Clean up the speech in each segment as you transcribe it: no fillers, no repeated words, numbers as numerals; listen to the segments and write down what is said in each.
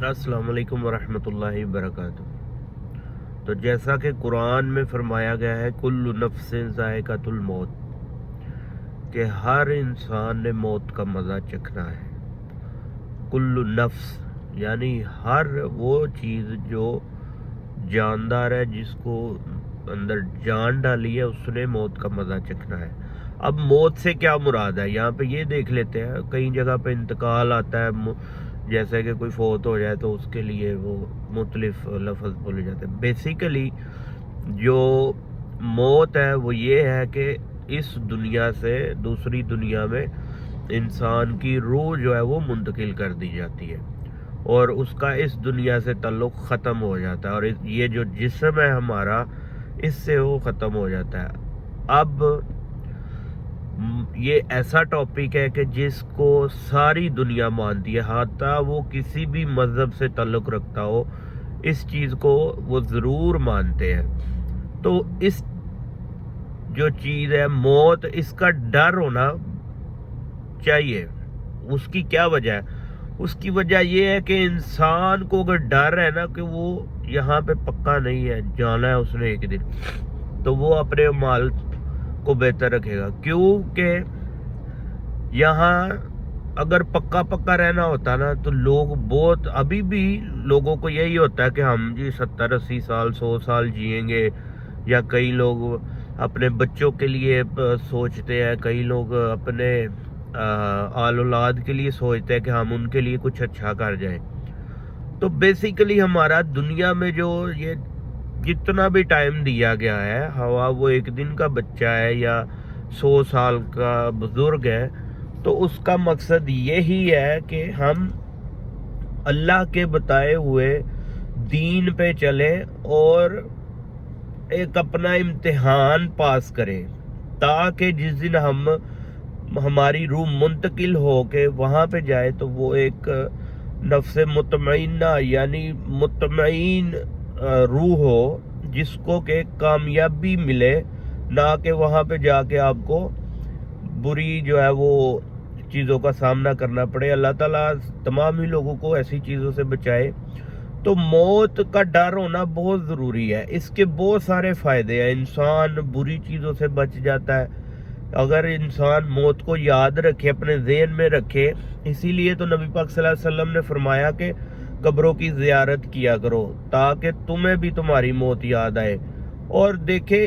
अस्सलाम वालेकुम वरहमतुल्लाहि वबरकातुह। तो जैसा कि कुरान में फरमाया गया है, कुल्लु नफ्सिन ज़ाइक़तुल मौत, कि हर इंसान ने मौत का मज़ा चखना है। कुल्लु नफ्स यानी हर वो चीज़ जो जानदार है, जिसको अंदर जान डाली है, उसने मौत का मज़ा चखना है। अब मौत से क्या मुराद है, यहाँ पे ये देख लेते हैं। कई जगह पे इंतकाल आता है, जैसे कि कोई फौत हो जाए तो उसके लिए वो मुख्तलिफ लफ्ज़ बोले जाते हैं। बेसिकली जो मौत है वो ये है कि इस दुनिया से दूसरी दुनिया में इंसान की रूह जो है वो मुंतकिल कर दी जाती है और उसका इस दुनिया से ताल्लुक़ ख़त्म हो जाता है, और ये जो जिस्म है हमारा, इससे वो ख़त्म हो जाता है। अब ये ऐसा टॉपिक है कि जिसको सारी दुनिया मानती है, हाता वो किसी भी मज़हब से ताल्लुक़ रखता हो, इस चीज़ को वो ज़रूर मानते हैं। तो इस जो चीज़ है मौत, इसका डर होना चाहिए। उसकी क्या वजह है? उसकी वजह ये है कि इंसान को अगर डर है ना कि वो यहाँ पे पक्का नहीं है, जाना है उसने एक दिन, तो वो अपने माल को बेहतर रखेगा। क्योंकि यहाँ अगर पक्का पक्का रहना होता ना, तो लोग बहुत, अभी भी लोगों को यही होता है कि हम जी 70-80 साल 100 साल जिएंगे, या कई लोग अपने बच्चों के लिए सोचते हैं, कई लोग अपने आल औलाद के लिए सोचते हैं कि हम उनके लिए कुछ अच्छा कर जाएं। तो बेसिकली हमारा दुनिया में जो ये जितना भी टाइम दिया गया है, हवा वो एक दिन का बच्चा है या 100 साल का बुजुर्ग है, तो उसका मकसद यही है कि हम अल्लाह के बताए हुए दीन पे चलें और एक अपना इम्तिहान पास करें, ताकि जिस दिन हमारी रूह मुंतकिल हो के वहाँ पे जाए तो वो एक नफ्स मुतमईना यानी मुतमईन रूह हो, जिसको के कामयाबी मिले, ना कि वहाँ पे जाके आपको बुरी जो है वो चीज़ों का सामना करना पड़े। अल्लाह ताला तमाम ही लोगों को ऐसी चीज़ों से बचाए। तो मौत का डर होना बहुत ज़रूरी है। इसके बहुत सारे फ़ायदे हैं। इंसान बुरी चीज़ों से बच जाता है अगर इंसान मौत को याद रखे, अपने ज़हन में रखे। इसीलिए तो नबी पाक सल्लल्लाहु अलैहि वसल्लम ने फरमाया कि कब्रों की ज़ियारत किया करो, ताकि तुम्हें भी तुम्हारी मौत याद आए। और देखे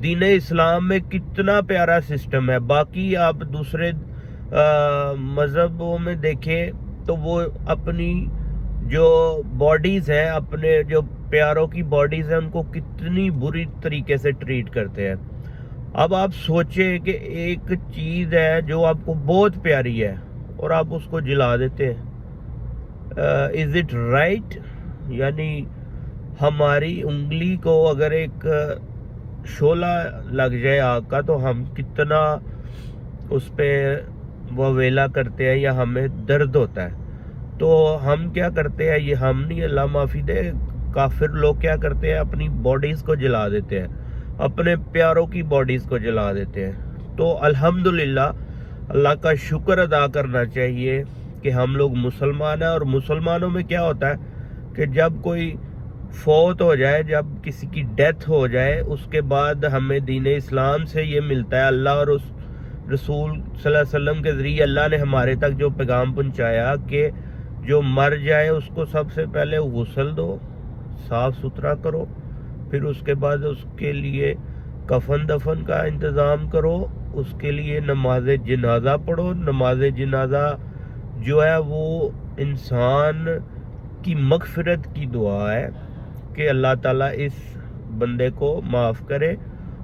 दीन इस्लाम में कितना प्यारा सिस्टम है। बाकी आप दूसरे मज़हबों में देखें तो वो अपनी जो बॉडीज़ हैं, अपने जो प्यारों की बॉडीज़ हैं, उनको कितनी बुरी तरीके से ट्रीट करते हैं। अब आप सोचें कि एक चीज़ है जो आपको बहुत प्यारी है और आप उसको जला देते हैं। Is it right? यानी हमारी उंगली को अगर एक शोला लग जाए आग का, तो हम कितना उस पर ववेला करते हैं या हमें दर्द होता है। तो हम क्या करते हैं, ये हम नहीं, अल्लाह माफ़ी दे, काफिर लोग क्या करते हैं, अपनी बॉडीज़ को जला देते हैं, अपने प्यारों की बॉडीज़ को जला देते हैं। तो अल्हम्दुलिल्लाह अल्लाह का शुक्र अदा करना चाहिए कि हम लोग मुसलमान हैं। और मुसलमानों में क्या होता है कि जब कोई फौत हो जाए, जब किसी की डेथ हो जाए, उसके बाद हमें दीन इस्लाम से ये मिलता है, अल्लाह और उस रसूल सल्लल्लाहु अलैहि वसल्लम के ज़रिए अल्लाह ने हमारे तक जो पैगाम पहुँचाया कि जो मर जाए उसको सबसे पहले गुस्ल दो, साफ़ सुथरा करो, फिर उसके बाद उसके लिए कफन दफन का इंतज़ाम करो, उसके लिए नमाज जनाजा पढ़ो। नमाज जनाजा जो है वो इंसान की मग़फ़िरत की दुआ है कि अल्लाह ताला इस बंदे को माफ़ करे,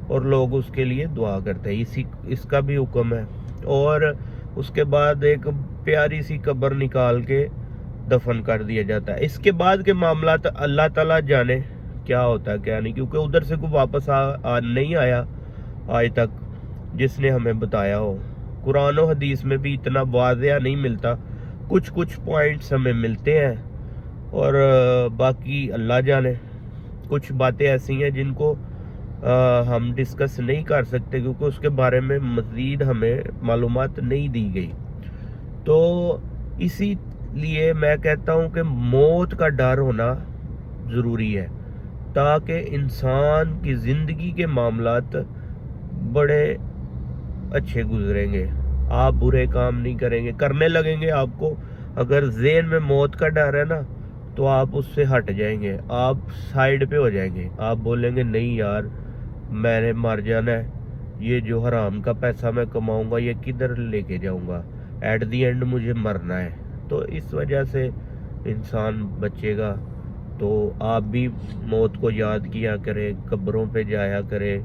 और लोग उसके लिए दुआ करते हैं। इसका भी हुक्म है। और उसके बाद एक प्यारी सी कब्र निकाल के दफन कर दिया जाता है। इसके बाद के मामला अल्लाह ताला जाने क्या होता है क्या नहीं, क्योंकि उधर से कोई वापस नहीं आया आज तक जिसने हमें बताया हो। कुरान और हदीस में भी इतना वाज़िया नहीं मिलता, कुछ कुछ पॉइंट्स हमें मिलते हैं, और बाकी अल्लाह जाने। कुछ बातें ऐसी हैं जिनको हम डिस्कस नहीं कर सकते, क्योंकि उसके बारे में मज़ीद हमें मालूमात नहीं दी गई। तो इसी لیے میں کہتا ہوں کہ موت کا ڈر ہونا ضروری ہے، تاکہ انسان کی زندگی کے معاملات بڑے اچھے گزریں گے، آپ برے کام نہیں کریں گے، کرنے لگیں گے۔ آپ کو اگر ذہن میں موت کا ڈر ہے نا تو آپ اس سے ہٹ جائیں گے، آپ سائیڈ پہ ہو جائیں گے، آپ بولیں گے نہیں یار میں نے مر جانا ہے، یہ جو حرام کا پیسہ میں کماؤں گا یہ کدھر لے کے جاؤں گا، ایٹ دی اینڈ مجھے مرنا ہے۔ تو اس وجہ سے انسان بچے گا۔ تو آپ بھی موت کو یاد کیا کریں، قبروں پہ جایا کریں،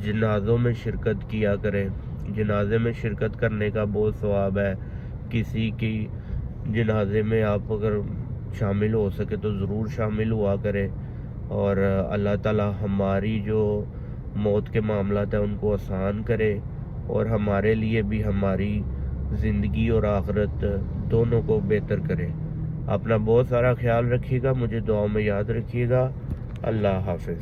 جنازوں میں شرکت کیا کریں۔ جنازے میں شرکت کرنے کا بہت ثواب ہے، کسی کی جنازے میں آپ اگر شامل ہو سکے تو ضرور شامل ہوا کریں، اور اللہ تعالی ہماری جو موت کے معاملات ہیں ان کو آسان کرے، اور ہمارے لیے بھی ہماری زندگی اور آخرت دونوں کو بہتر کرے۔ اپنا بہت سارا خیال رکھیے گا، مجھے دعاؤں میں یاد رکھیے گا۔ اللہ حافظ۔